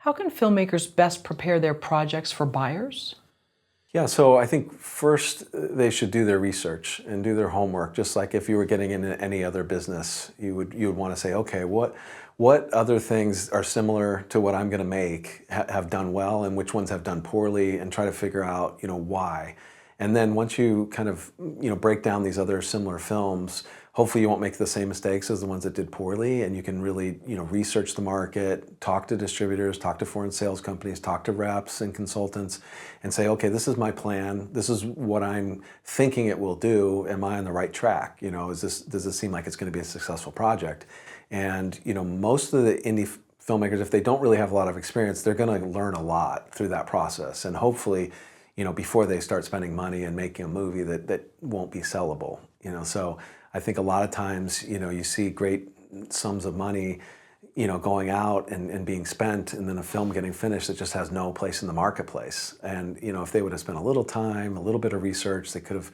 How can filmmakers best prepare their projects for buyers? Yeah, so I think first they should do their research and do their homework. Just like if you were getting into any other business, you would want to say, okay, what other things are similar to what I'm going to make have done well, and which ones have done poorly, and try to figure out why. And then once you kind of break down these other similar films, hopefully you won't make the same mistakes as the ones that did poorly, and you can really research the market, talk to distributors, talk to foreign sales companies, talk to reps and consultants, and say, okay, this is my plan, this is what I'm thinking it will do. Am I on the right track? Does this seem like it's going to be a successful project? And most of the indie filmmakers, if they don't really have a lot of experience, they're going to learn a lot through that process, and hopefully before they start spending money and making a movie that won't be sellable. So I think a lot of times, you see great sums of money, going out and being spent, and then a film getting finished that just has no place in the marketplace. And, if they would have spent a little time, a little bit of research, they could have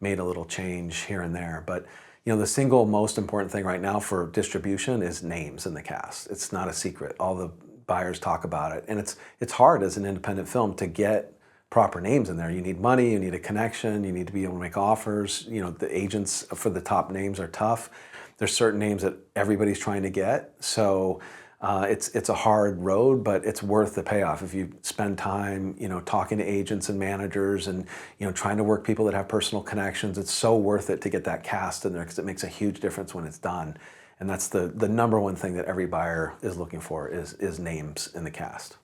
made a little change here and there. But, the single most important thing right now for distribution is names in the cast. It's not a secret. All the buyers talk about it. And it's hard as an independent film to get proper names in there. You need money, you need a connection, you need to be able to make offers. The agents for the top names are tough. There's certain names that everybody's trying to get. So it's a hard road, but it's worth the payoff. If you spend time, talking to agents and managers and, trying to work people that have personal connections, it's so worth it to get that cast in there, because it makes a huge difference when it's done. And that's the number one thing that every buyer is looking for is names in the cast.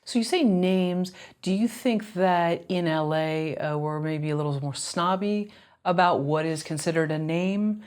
So you say names. Do you think that in LA we're maybe a little more snobby about what is considered a name?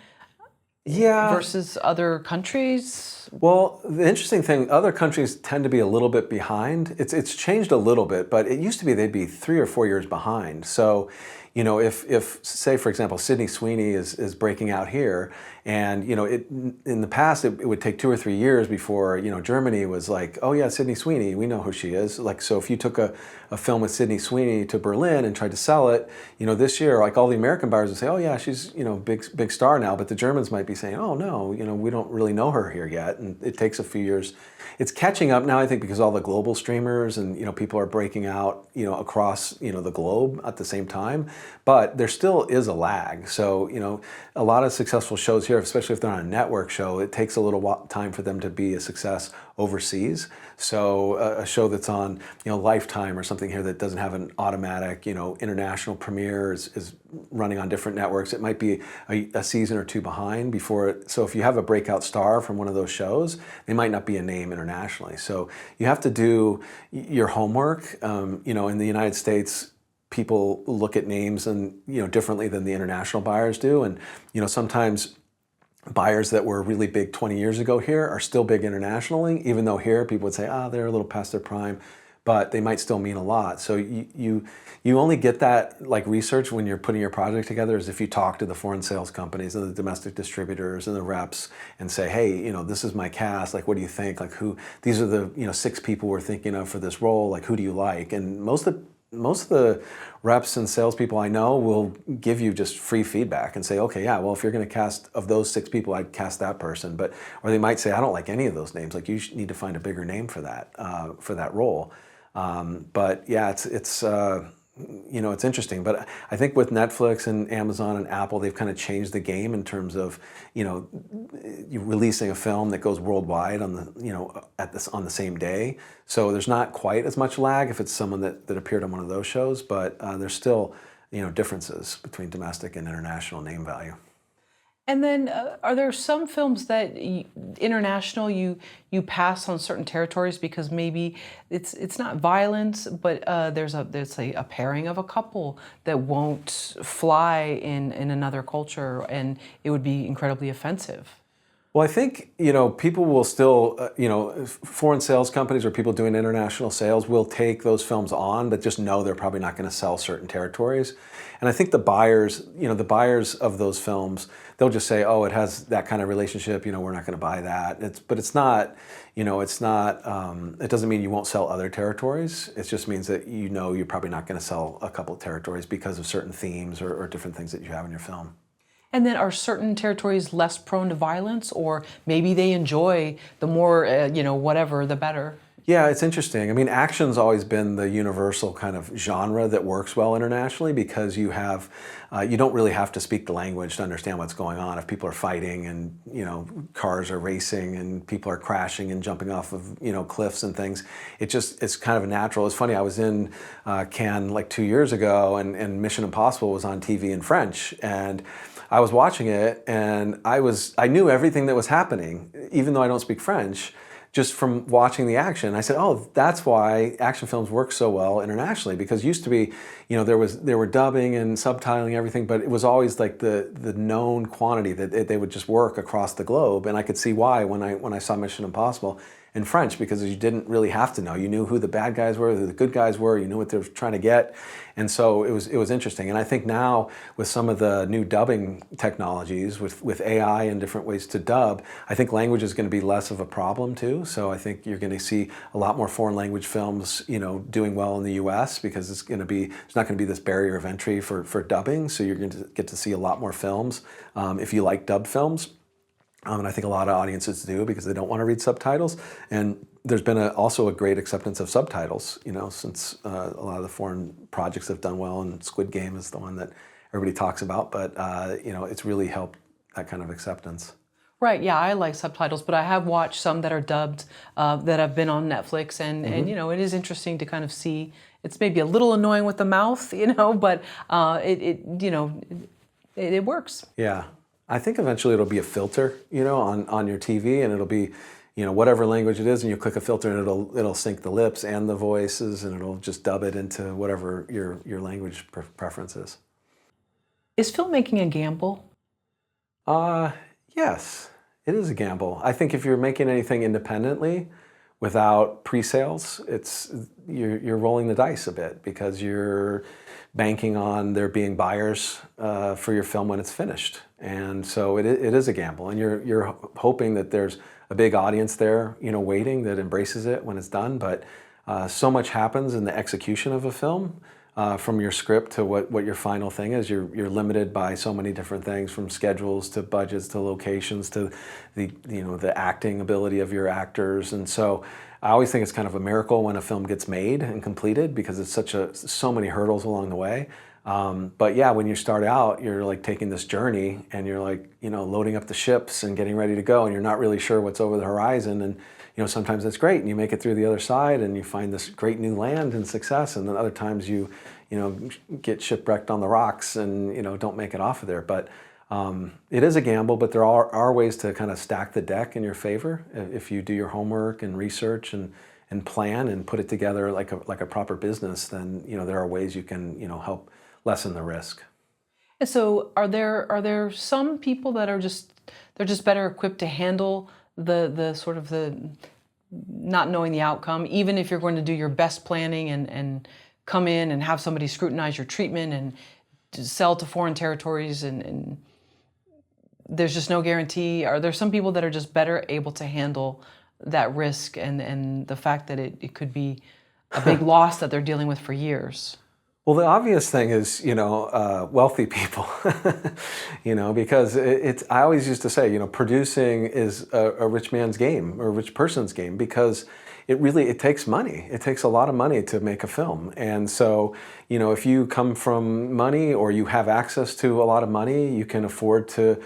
Yeah. Versus other countries? Well, the interesting thing, other countries tend to be a little bit behind. It's changed a little bit, but it used to be they'd be 3 or 4 years behind. So, if say, for example, Sydney Sweeney is breaking out here, and in the past it would take 2 or 3 years before Germany was like, oh yeah, Sydney Sweeney, we know who she is. Like, so if you took a film with Sydney Sweeney to Berlin and tried to sell it, this year, like, all the American buyers would say, oh yeah, she's big star now, but the Germans might be saying, oh no, we don't really know her here yet, and it takes a few years. It's catching up now, I think, because all the global streamers and people are breaking out across the globe at the same time. But there still is a lag. So a lot of successful shows here, especially if they're on a network show, it takes a little time for them to be a success overseas. So a show that's on Lifetime or something here that doesn't have an automatic international premiere is running on different networks. It might be a season or two behind before it. So if you have a breakout star from one of those shows, they might not be a name internationally. So you have to do your homework. In the United States, people look at names and differently than the international buyers do, and sometimes buyers that were really big 20 years ago here are still big internationally, even though here people would say, they're a little past their prime, but they might still mean a lot. So you only get that like research when you're putting your project together, is if you talk to the foreign sales companies and the domestic distributors and the reps and say, hey, this is my cast, like, what do you think? Like, these are the 6 people we're thinking of for this role, like, who do you like? And most of the reps and salespeople I know will give you just free feedback and say, okay, yeah, well, if you're going to cast, of those 6 people, I'd cast that person. Or they might say, I don't like any of those names. Like, you need to find a bigger name for that role. But yeah, it's interesting. But I think with Netflix and Amazon and Apple, they've kind of changed the game in terms of releasing a film that goes worldwide on the same day. So there's not quite as much lag if it's someone that appeared on one of those shows, but there's still differences between domestic and international name value. And then are there some films that international you pass on certain territories because maybe it's not violence, but there's a pairing of a couple that won't fly in another culture, and it would be incredibly offensive? Well, I think, people will still, foreign sales companies or people doing international sales will take those films on, but just know they're probably not going to sell certain territories. And I think the buyers of those films, they'll just say, oh, it has that kind of relationship, we're not going to buy that. But it's not, it doesn't mean you won't sell other territories. It just means that you're probably not going to sell a couple of territories because of certain themes or different things that you have in your film. And then are certain territories less prone to violence, or maybe they enjoy the more, whatever, the better? Yeah, it's interesting. I mean, action's always been the universal kind of genre that works well internationally because you don't really have to speak the language to understand what's going on. If people are fighting and, cars are racing and people are crashing and jumping off of, cliffs and things, it's kind of natural. It's funny, I was in Cannes like 2 years ago and Mission Impossible was on TV in French, and I was watching it and I knew everything that was happening, even though I don't speak French, just from watching the action. I said, oh, that's why action films work so well internationally, because used to be, there were dubbing and subtitling everything, but it was always like the known quantity that they would just work across the globe. And I could see why when I saw Mission Impossible in French, because you didn't really have to know. You knew who the bad guys were, who the good guys were, you knew what they were trying to get. And so it was interesting. And I think now with some of the new dubbing technologies, with AI and different ways to dub, I think language is going to be less of a problem too. So I think you're going to see a lot more foreign language films, doing well in the US, because there's not going to be this barrier of entry for dubbing. So you're going to get to see a lot more films if you like dubbed films. And I think a lot of audiences do, because they don't want to read subtitles. And there's been also a great acceptance of subtitles, since a lot of the foreign projects have done well, and Squid Game is the one that everybody talks about. But, it's really helped that kind of acceptance. Right, yeah, I like subtitles, but I have watched some that are dubbed that have been on Netflix, and it is interesting to kind of see. It's maybe a little annoying with the mouth, but it works. Yeah. I think eventually it'll be a filter, on your TV, and it'll be, whatever language it is, and you click a filter and it'll sync the lips and the voices, and it'll just dub it into whatever your language preference is. Is filmmaking a gamble? Yes, it is a gamble. I think if you're making anything independently without pre-sales, you're rolling the dice a bit, because you're banking on there being buyers for your film when it's finished. And so it is a gamble, and you're hoping that there's a big audience there, waiting, that embraces it when it's done. But so much happens in the execution of a film, from your script to what your final thing is. You're limited by so many different things, from schedules to budgets to locations to the acting ability of your actors. And so I always think it's kind of a miracle when a film gets made and completed, because it's so many hurdles along the way. But yeah, when you start out, you're like taking this journey, and you're like, loading up the ships and getting ready to go, and you're not really sure what's over the horizon. And sometimes it's great and you make it through the other side and you find this great new land and success, and then other times you get shipwrecked on the rocks and don't make it off of there. But it is a gamble, but there are ways to kind of stack the deck in your favor if you do your homework and research and plan and put it together like a proper business. Then there are ways you can help lessen the risk. And so, are there some people that they're just better equipped to handle the sort of the not knowing the outcome, even if you're going to do your best planning and come in and have somebody scrutinize your treatment and to sell to foreign territories, and there's just no guarantee? Are there some people that are just better able to handle that risk and the fact that it could be a big loss that they're dealing with for years? Well, the obvious thing is, wealthy people, because I always used to say, producing is a rich man's game or a rich person's game, because it takes money. It takes a lot of money to make a film. And so, if you come from money or you have access to a lot of money, you can afford to,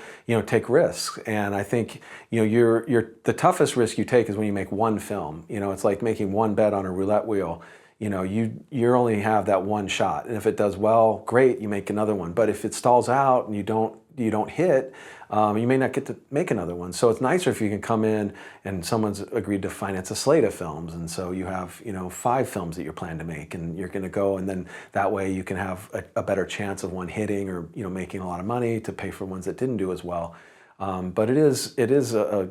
take risks. And I think, the toughest risk you take is when you make one film. It's like making one bet on a roulette wheel. You only have that one shot, and if it does well, great, you make another one. But if it stalls out and you don't hit, you may not get to make another one. So it's nicer if you can come in and someone's agreed to finance a slate of films, and so you have 5 films that you're planning to make, and you're going to go, and then that way you can have a better chance of one hitting or making a lot of money to pay for ones that didn't do as well. But it is a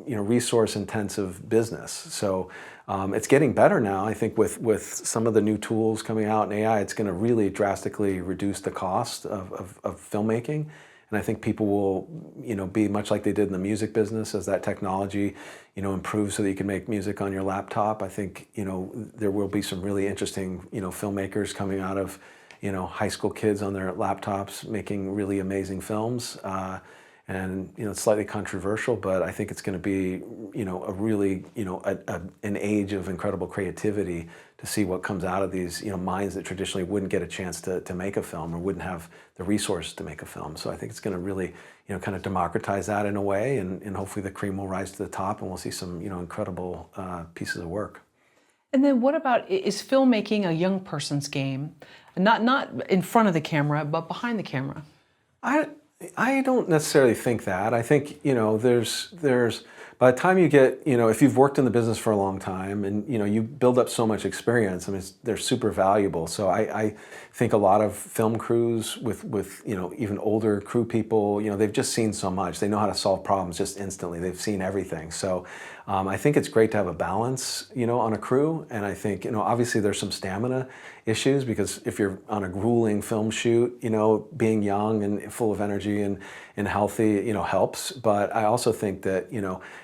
resource intensive business. So it's getting better now. I think with some of the new tools coming out in AI, it's going to really drastically reduce the cost of filmmaking. And I think people will be much like they did in the music business as that technology improves so that you can make music on your laptop. I think there will be some really interesting filmmakers coming out of high school kids on their laptops making really amazing films. And it's slightly controversial, but I think it's going to be a really an age of incredible creativity to see what comes out of these minds that traditionally wouldn't get a chance to make a film or wouldn't have the resources to make a film. So I think it's going to really kind of democratize that in a way, and hopefully the cream will rise to the top, and we'll see some incredible pieces of work. And then what about, is filmmaking a young person's game? Not in front of the camera, but behind the camera? I don't necessarily think that. I think, there's by the time you get, if you've worked in the business for a long time and, you build up so much experience, I mean, they're super valuable. So I think a lot of film crews with even older crew people, they've just seen so much. They know how to solve problems just instantly. They've seen everything. So I think it's great to have a balance, on a crew. And I think, obviously there's some stamina issues, because if you're on a grueling film shoot, being young and full of energy and healthy, helps. But I also think that,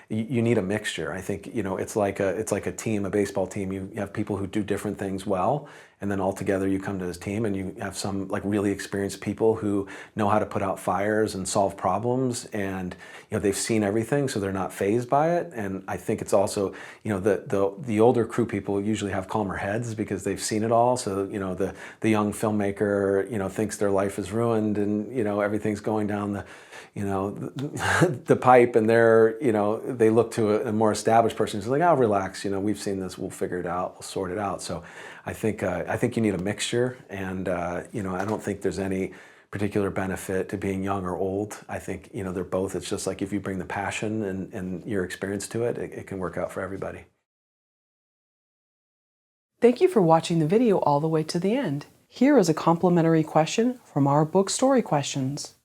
you need a mixture. I think, it's like a team, a baseball team. You have people who do different things well, and then all together you come to this team, and you have some like really experienced people who know how to put out fires and solve problems, and they've seen everything, so they're not fazed by it. And I think it's also, the older crew people usually have calmer heads because they've seen it all. So the young filmmaker thinks their life is ruined, and everything's going down the the pipe, and they look to a more established person who's like, "Oh, relax, we've seen this, we'll figure it out, we'll sort it out." So I think you need a mixture, and I don't think there's any particular benefit to being young or old. I think they're both. It's just like if you bring the passion and your experience to it, it can work out for everybody. Thank you for watching the video all the way to the end. Here is a complimentary question from our book Story Questions.